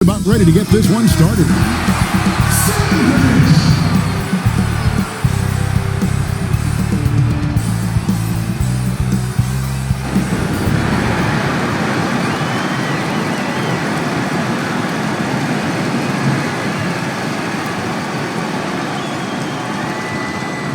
About ready to get this one started.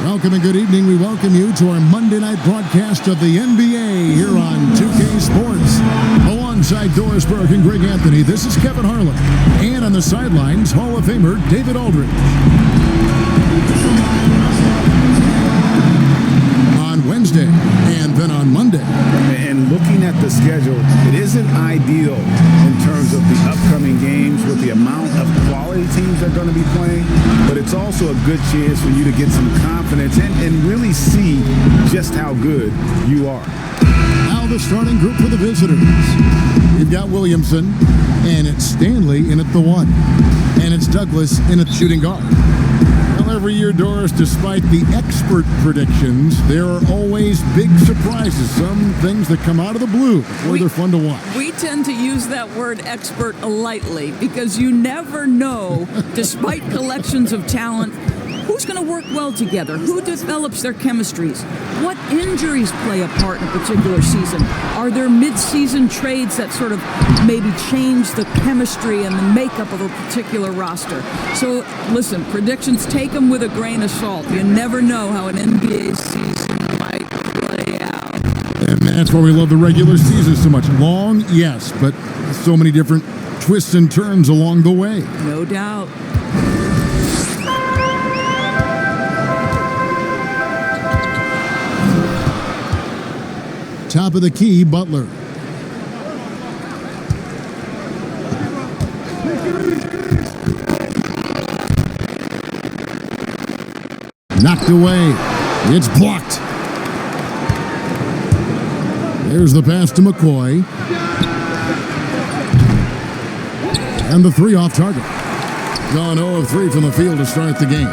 Welcome and good evening. We welcome you to our Monday night broadcast of the NBA here on 2K Sports. Alongside Doris Burke and Greg Anthony, this is Kevin Harlan. And on the sidelines, Hall of Famer David Aldridge. On Wednesday and then on Monday. And looking at the schedule, it isn't ideal in terms of the upcoming games with the amount of quality teams that are going to be playing, but it's also a good chance for you to get some confidence and really see just how good you are. Now the starting group for the visitors. You've got Williamson, and it's Stanley in at the 1. And it's Douglas in at the shooting guard. Well, every year, Doris, despite the expert predictions, there are always big surprises. Some things that come out of the blue. Boy, they're fun to watch. We tend to use that word expert lightly because you never know, despite collections of talent, who's going to work well together? Who develops their chemistries? What injuries play a part in a particular season? Are there mid-season trades that sort of maybe change the chemistry and the makeup of a particular roster? So, listen, predictions, take them with a grain of salt. You never know how an NBA season might play out. And that's why we love the regular season so much. Long, yes, but so many different twists and turns along the way. No doubt. Top of the key, Butler. Knocked away. It's blocked. There's the pass to McCoy. And the 3 off target. Gone 0 of 3 from the field to start the game.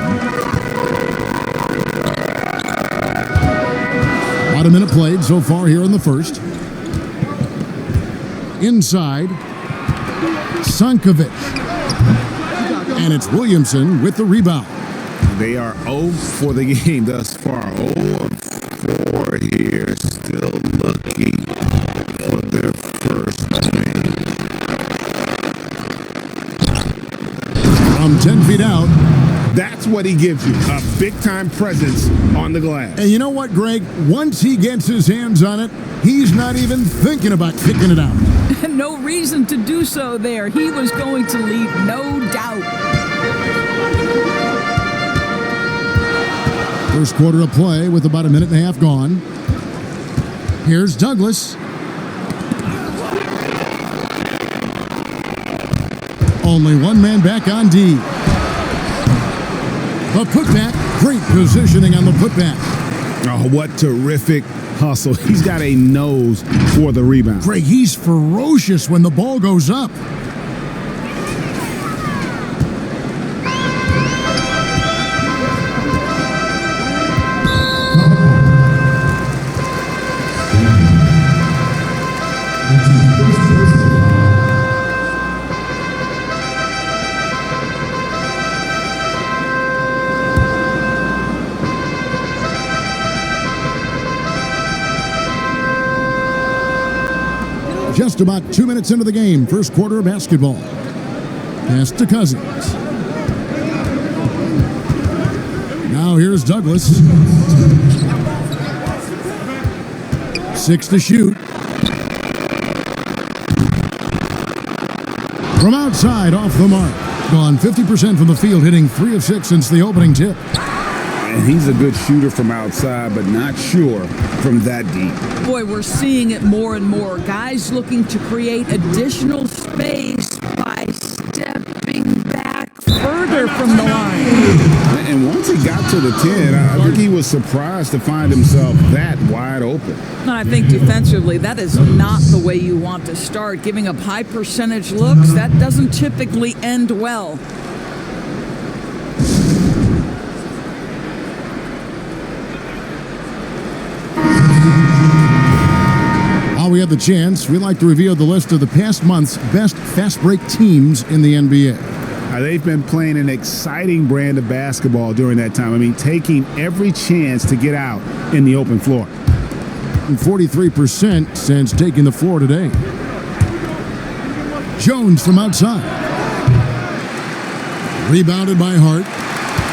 About a minute played so far here in the first. Inside, Sankovic. And it's Williamson with the rebound. They are 0 for the game thus far. 0 of 4 here, still looking for their first win. From 10 feet out. That's what he gives you, a big-time presence on the glass. And you know what, Greg? Once he gets his hands on it, he's not even thinking about kicking it out. No reason to do so there. He was going to lead, no doubt. First quarter of play with about a minute and a half gone. Here's Douglas. Only one man back on D. The putback, great positioning on the putback. Oh, what terrific hustle. He's got a nose for the rebound. Greg, he's ferocious when the ball goes up. Just about 2 minutes into the game, first quarter of basketball. Pass to Cousins. Now here's Douglas. 6 to shoot. From outside, off the mark. Gone 50% from the field, hitting 3 of 6 since the opening tip. And he's a good shooter from outside, but not sure from that deep. Boy, we're seeing it more and more. Guys looking to create additional space by stepping back further from the line. And once he got to the 10, I think he was surprised to find himself that wide open. And I think defensively, that is not the way you want to start. Giving up high percentage looks, that doesn't typically end well. While we have the chance, we like to reveal the list of the past month's best fast break teams in the NBA. They've been playing an exciting brand of basketball during that time. I mean, taking every chance to get out in the open floor. And 43% since taking the floor today. Jones from outside. Rebounded by Hart.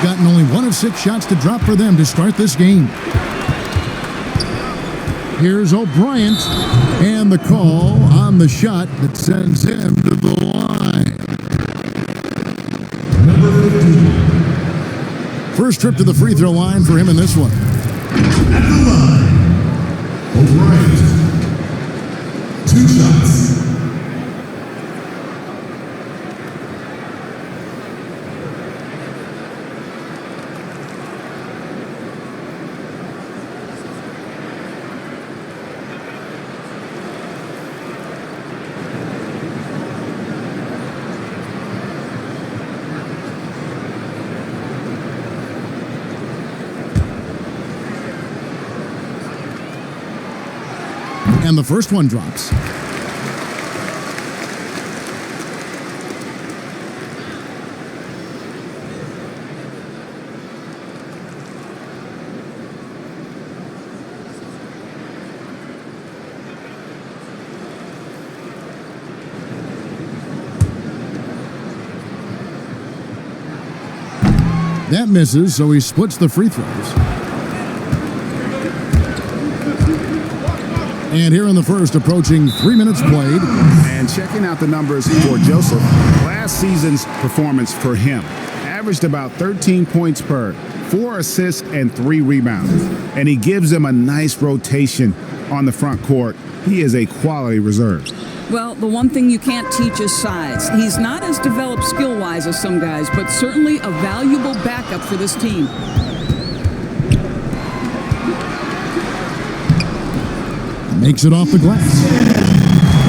Gotten only 1 of 6 shots to drop for them to start this game. Here's O'Brien, and the call on the shot that sends him to the line. First trip to the free throw line for him in this one. At the line, O'Brien, 2 shots. And the first one drops. That misses, so he splits the free throws. And here in the first, approaching 3 minutes played. And checking out the numbers for Joseph, last season's performance for him averaged about 13 points per, 4 assists, and 3 rebounds. And he gives them a nice rotation on the front court. He is a quality reserve. Well, the one thing you can't teach is size. He's not as developed skill-wise as some guys, but certainly a valuable backup for this team. Makes it off the glass.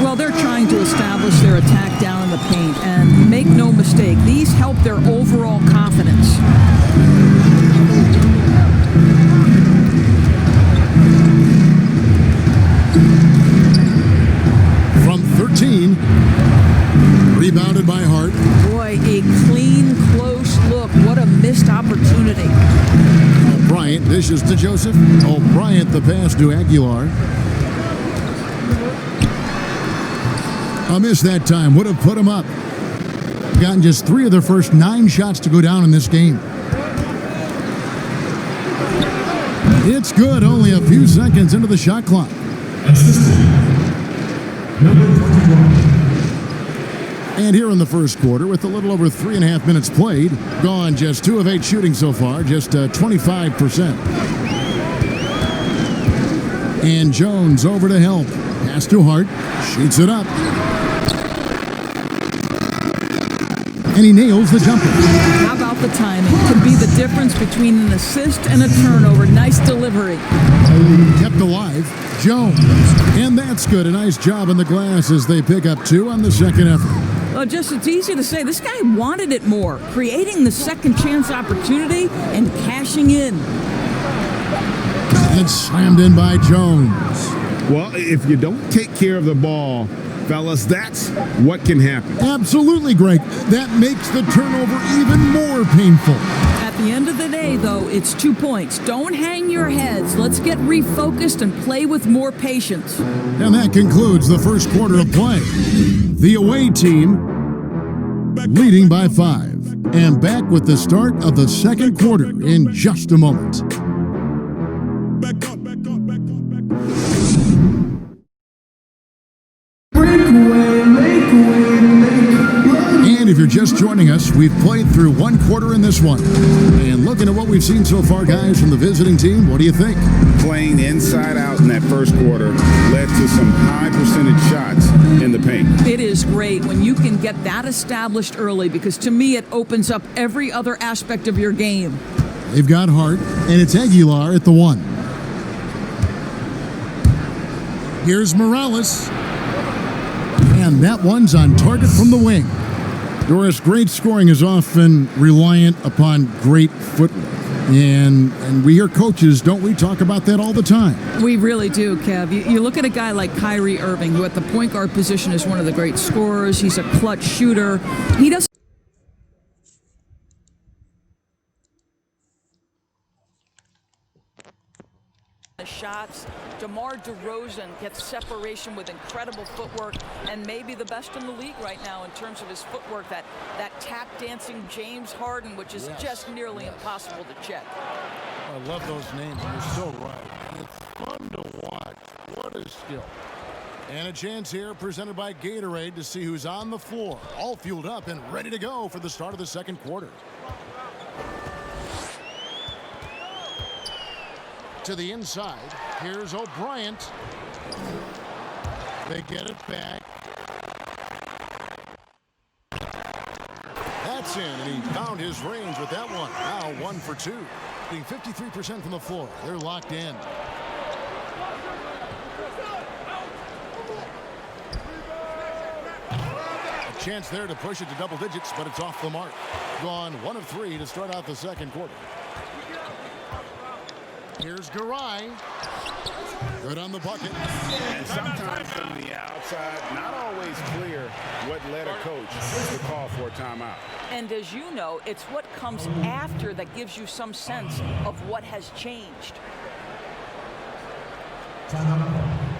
Well, they're trying to establish their attack down in the paint, and make no mistake, these help their overall confidence. From 13, rebounded by Hart. Boy, a clean, close look. What a missed opportunity. Bryant dishes to Joseph. Bryant the pass to Aguilar. A miss that time. Would have put him up. Gotten just 3 of their first 9 shots to go down in this game. It's good. Only a few seconds into the shot clock. Number 21. And here in the first quarter, with a little over 3.5 minutes played, gone just 2 of 8 shooting so far, just 25%. And Jones over to help. Pass to Hart. Shoots it up. And he nails the jumper. How about the timing? Could be the difference between an assist and a turnover. Nice delivery. Kept alive. Jones. And that's good. A nice job on the glass as they pick up 2 on the second effort. Well, just it's easy to say. This guy wanted it more. Creating the second chance opportunity and cashing in. And it's slammed in by Jones. Well, if you don't take care of the ball, fellas, that's what can happen. Absolutely, Greg. That makes the turnover even more painful. At the end of the day, though, it's 2 points. Don't hang your heads. Let's get refocused and play with more patience. And that concludes the first quarter of play. The away team leading by 5. And back with the start of the second quarter in just a moment. And if you're just joining us, we've played through 1 quarter in this one. And looking at what we've seen so far, guys, from the visiting team, what do you think? Playing inside out in that first quarter led to some high percentage shots in the paint. It is great when you can get that established early, because to me it opens up every other aspect of your game. They've got Hart, and it's Aguilar at the 1. Here's Morales. And that one's on target from the wing. Doris, great scoring is often reliant upon great footwork. And we hear coaches, don't we, talk about that all the time? We really do, Kev. You look at a guy like Kyrie Irving, who at the point guard position is one of the great scorers. He's a clutch shooter. He doesn't. Shots. DeMar DeRozan gets separation with incredible footwork and maybe the best in the league right now in terms of his footwork. That tap dancing James Harden, which is just nearly impossible to check. I love those names. You're so right. And it's fun to watch. What a skill. And a chance here presented by Gatorade to see who's on the floor, all fueled up and ready to go for the start of the second quarter. To the inside, here's O'Brien. They get it back. That's in, and he found his range with that one. Now 1 for 2. Being 53% from the floor. They're locked in. A chance there to push it to double digits, but it's off the mark. Gone 1 of 3 to start out the second quarter. Here's Garay. Good on the bucket. And sometimes from the outside, not always clear what led a coach to call for a timeout. And as you know, it's what comes after that gives you some sense of what has changed. Timeout.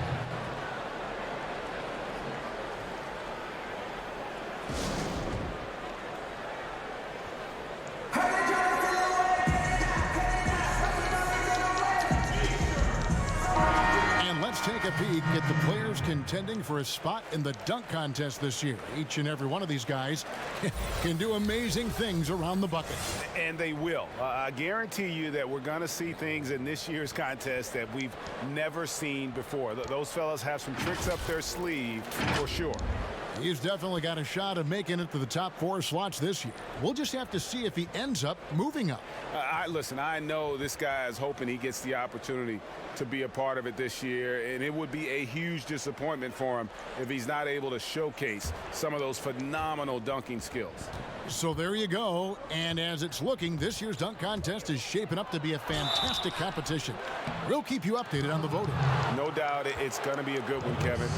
Take a peek at the players contending for a spot in the dunk contest this year. Each and every one of these guys can do amazing things around the bucket. And they will. I guarantee you that we're going to see things in this year's contest that we've never seen before. Those fellas have some tricks up their sleeve for sure. He's definitely got a shot of making it to the top 4 slots this year. We'll just have to see if he ends up moving up. Listen, I know this guy is hoping he gets the opportunity to be a part of it this year, and it would be a huge disappointment for him if he's not able to showcase some of those phenomenal dunking skills. So there you go, and as it's looking, this year's dunk contest is shaping up to be a fantastic competition. We'll keep you updated on the voting. No doubt it's going to be a good one, Kevin.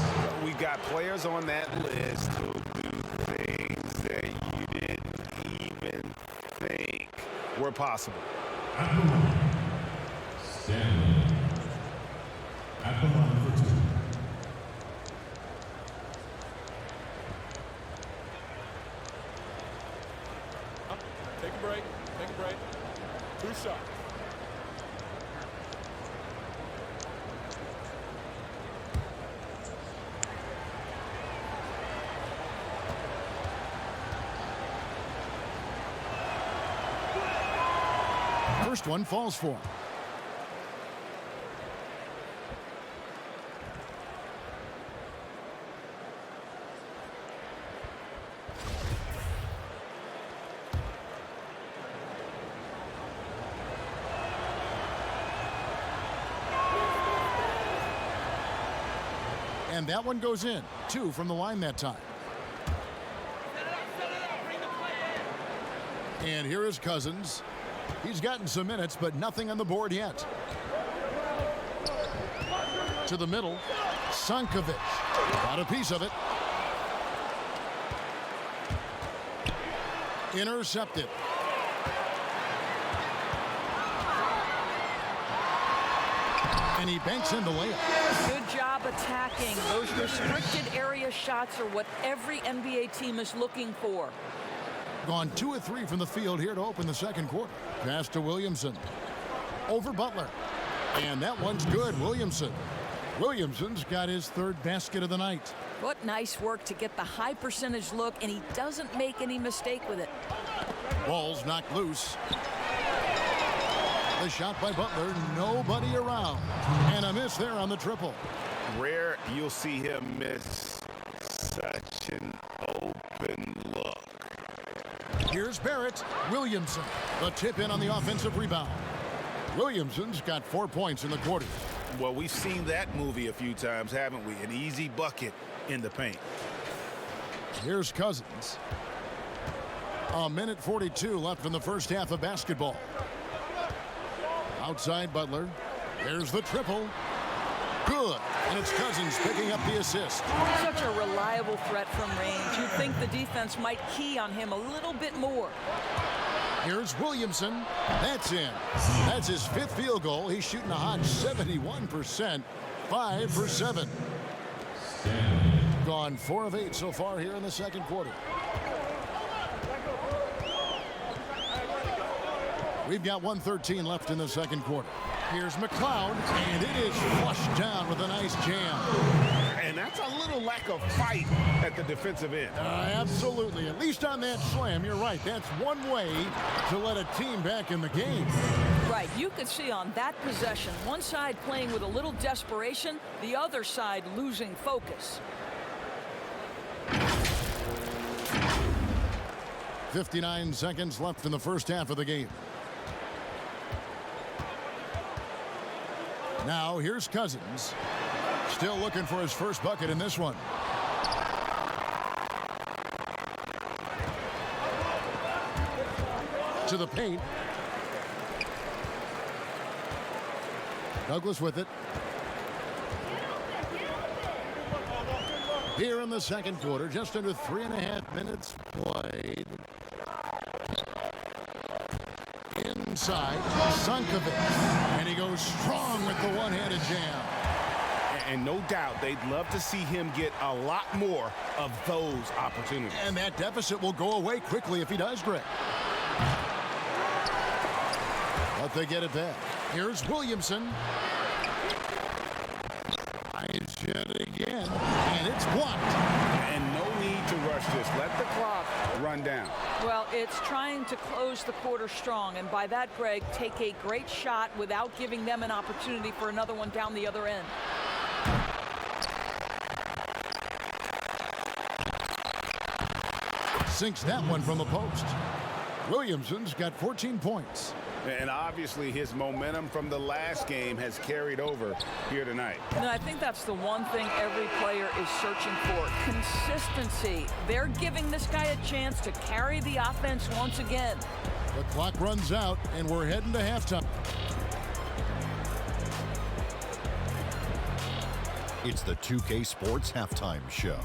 We've got players on that list who do things that you didn't even think were possible. At the line, Stanley. At the line for 2. Take a break. Take a break. 2 shots. First one falls for him. And that one goes in. 2 from the line that time. And here is Cousins. He's gotten some minutes, but nothing on the board yet. To the middle, Sankovic. Got a piece of it. Intercepted. And he banks in the layup. Good job attacking. Those restricted area shots are what every NBA team is looking for. Gone 2 of 3 from the field here to open the second quarter. Pass to Williamson. Over Butler. And that one's good. Williamson's got his 3rd basket of the night. What nice work to get the high percentage look, and he doesn't make any mistake with it. Ball's knocked loose. The shot by Butler. Nobody around. And a miss there on the triple. Rare you'll see him miss such an open look. Here's Barrett. Williamson. The tip in on the offensive rebound. Williamson's got 4 points in the quarter. Well, we've seen that movie a few times, haven't we? An easy bucket in the paint. Here's Cousins. A minute 42 left in the first half of basketball. Outside Butler. There's the triple. Good. And it's Cousins picking up the assist. Such a reliable threat from range. You'd think the defense might key on him a little bit more. Here's Williamson. That's in. That's his 5th field goal. He's shooting a hot 71%. 5 for 7. Gone 4 of 8 so far here in the second quarter. We've got 1:13 left in the second quarter. Here's McLeod, and it is flushed down with a nice jam. And that's a little lack of fight at the defensive end. Absolutely. At least on that slam, you're right. That's one way to let a team back in the game. Right, you could see on that possession, one side playing with a little desperation, the other side losing focus. 59 seconds left in the first half of the game. Now, here's Cousins. Still looking for his first bucket in this one. To the paint. Douglas with it. Here in the second quarter, just under 3.5 minutes played. Inside, Sunkovic, and he goes strong with the one-handed jam. And no doubt they'd love to see him get a lot more of those opportunities. And that deficit will go away quickly if he does, Greg. But they get it back. Here's Williamson. Tries yet again, and it's blocked. And no need to rush this. Let the clock run down. Well, it's trying to close the quarter strong, and by that, Greg, take a great shot without giving them an opportunity for another one down the other end. Sinks that one from the post. Williamson's got 14 points. And obviously his momentum from the last game has carried over here tonight. And I think that's the one thing every player is searching for. Consistency. They're giving this guy a chance to carry the offense once again. The clock runs out, and we're heading to halftime. It's the 2K Sports Halftime Show.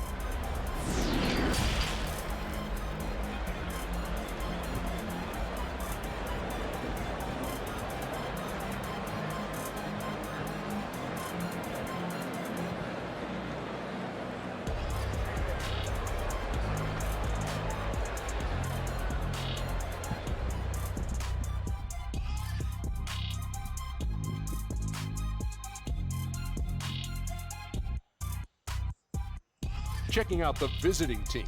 Checking out the visiting team.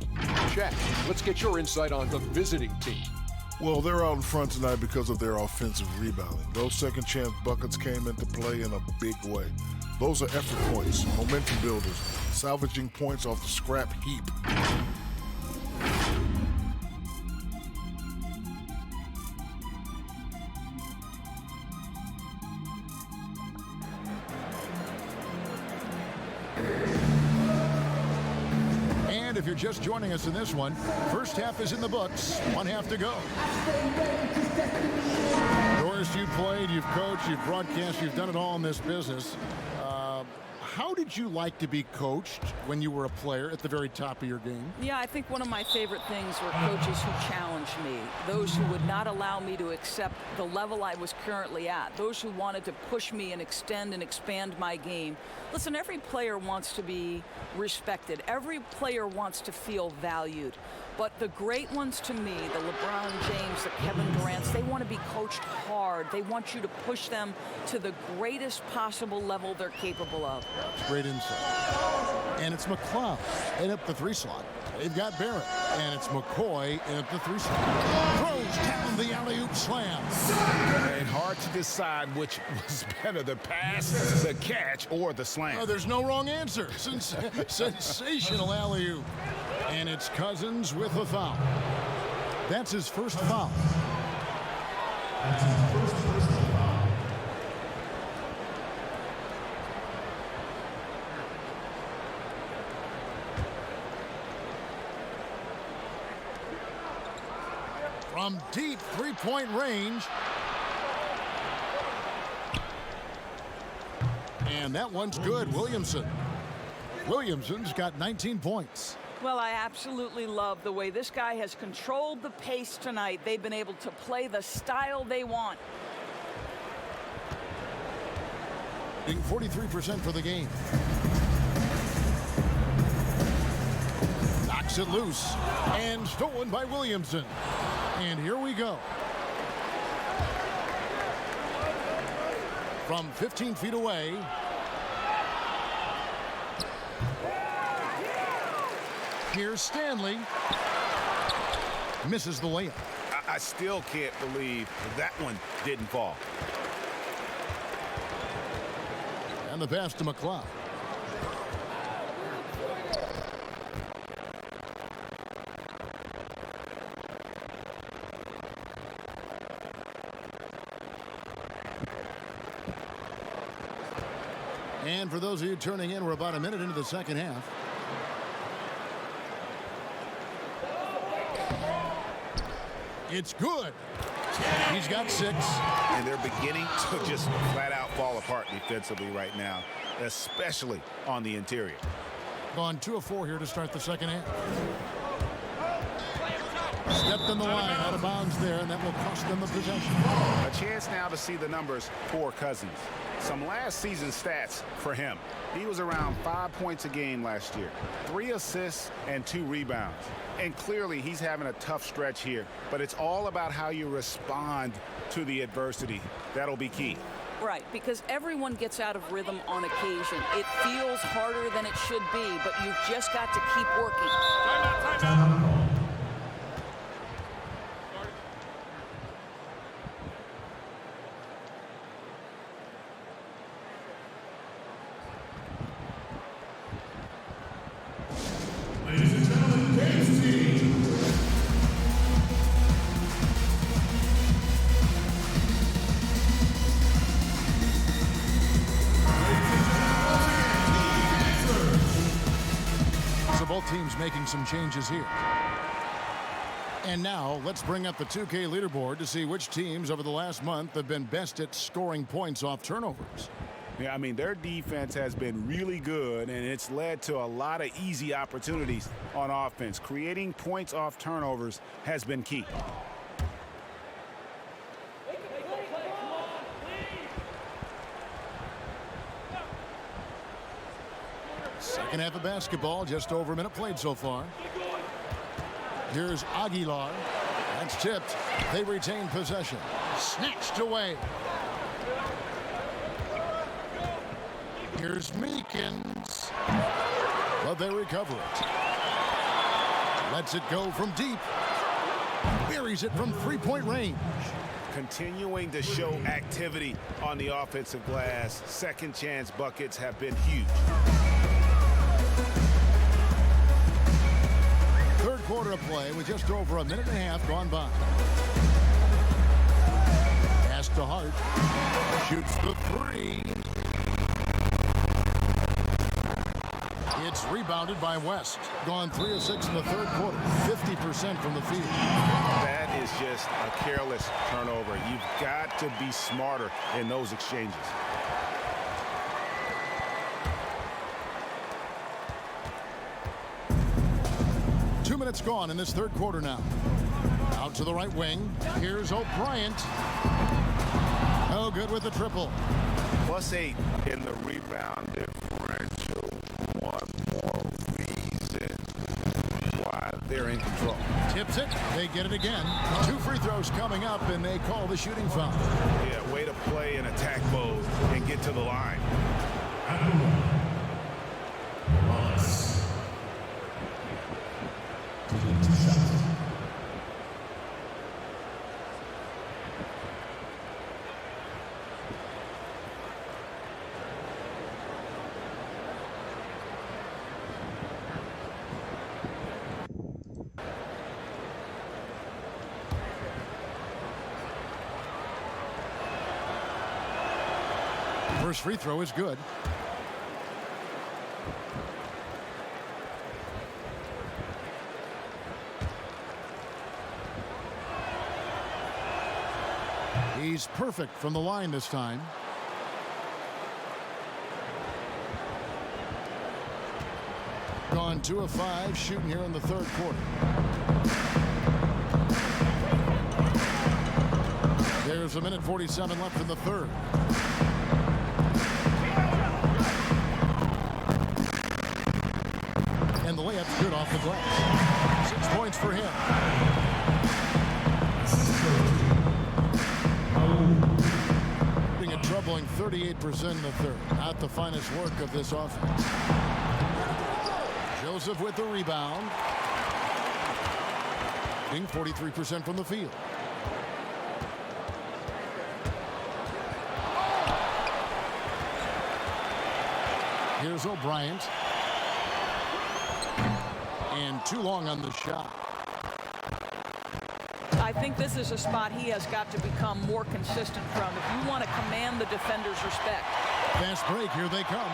Shaq, let's get your insight on the visiting team. Well, they're out in front tonight because of their offensive rebounding. Those second chance buckets came into play in a big way. Those are effort points, momentum builders, salvaging points off the scrap heap. And if you're just joining us in this one, first half is in the books. One half to go. Doris, you've played, you've coached, you've broadcast, you've done it all in this business. How did you like to be coached when you were a player at the very top of your game? Yeah, I think one of my favorite things were coaches who challenged me, those who would not allow me to accept the level I was currently at, those who wanted to push me and extend and expand my game. Listen, every player wants to be respected. Every player wants to feel valued. But the great ones to me, the LeBron James, the Kevin Durants, they want to be coached hard. They want you to push them to the greatest possible level they're capable of. Great insight. And it's McLeod in up the 3 slot. They've got Barrett. And it's McCoy in up the 3 slot. Throws down the alley-oop slam. And hard to decide which was better, the pass, the catch, or the slam. Oh, there's no wrong answer. Sensational alley-oop. And it's Cousins with a foul. That's his first foul. From deep three-point range. And that one's good. Williamson's got 19 points. Well, I absolutely love the way this guy has controlled the pace tonight. They've been able to play the style they want. Being 43% for the game. Knocks it loose. And stolen by Williamson. And here we go. From 15 feet away. Here's Stanley. Misses the layup. I still can't believe that one didn't fall. And the pass to McLeod. And for those of you turning in, we're about a minute into the second half. It's good. He's got 6. And they're beginning to just flat out fall apart defensively right now, especially on the interior. Gone 2 of 4 here to start the second half. Stepped in the line, out of bounds there, and that will cost them the possession. A chance now to see the numbers for Cousins. Some last season stats for him. He was around 5 points a game last year, 3 assists and 2 rebounds. And clearly he's having a tough stretch here, but it's all about how you respond to the adversity. That'll be key. Right, because everyone gets out of rhythm on occasion. It feels harder than it should be, but you've just got to keep working. Timeout. Ladies and gentlemen, James team. So both teams making some changes here. And now let's bring up the 2K leaderboard to see which teams over the last month have been best at scoring points off turnovers. Yeah, I mean, their defense has been really good, and it's led to a lot of easy opportunities on offense. Creating points off turnovers has been key. Second half of basketball, just over a minute played so far. Here's Aguilar. That's tipped. They retain possession. Snatched away. Here's Meekins. But they recover it. Lets it go from deep. Buries it from three-point range. Continuing to show activity on the offensive glass. Second chance buckets have been huge. Third quarter of play with just over a minute and a half gone by. Pass to Hart. Shoots the 3. It's rebounded by West. Gone 3 of 6 in the third quarter. 50% from the field. That is just a careless turnover. You've got to be smarter in those exchanges. Minutes gone in this third quarter now. Out to the right wing. Here's O'Brien. No good with the triple. +8 in the rebound differential. One more reason why they're in control. Tips it. They get it again. 2 free throws coming up, and they call the shooting foul. Yeah, way to play in attack mode and get to the line. First free throw is good. He's perfect from the line this time. gone 2 of 5 shooting here in the third quarter. There's a minute 47 left in the third. And the layup's good off the glass. 6 points for him. Being a troubling 38% in the third. Not the finest work of this offense. Joseph with the rebound. Being 43% from the field. Here's O'Bryant. And too long on the shot. I think this is a spot he has got to become more consistent from if you want to command the defender's respect. Fast break, here they come.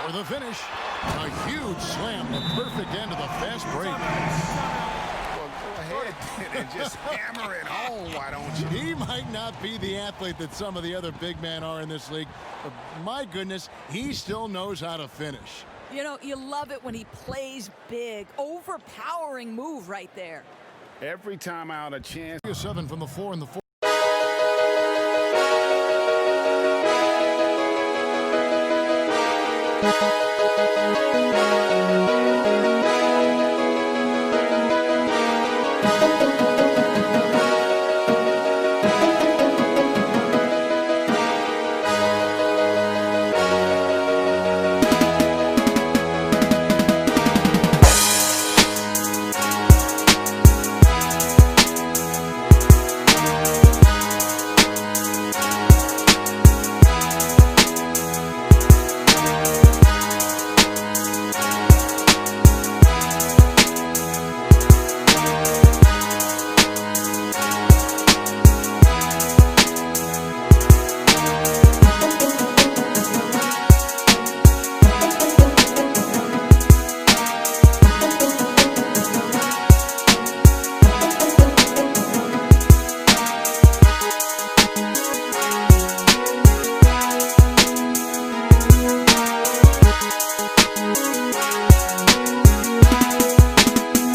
For the finish. A huge slam, the perfect end of the fast break. Well, go ahead and just hammer it home, why don't you? He might not be the athlete that some of the other big men are in this league, but my goodness, he still knows how to finish. You know, you love it when he plays big. Overpowering move right there. Every time out a chance. 7 from the floor in the fourth.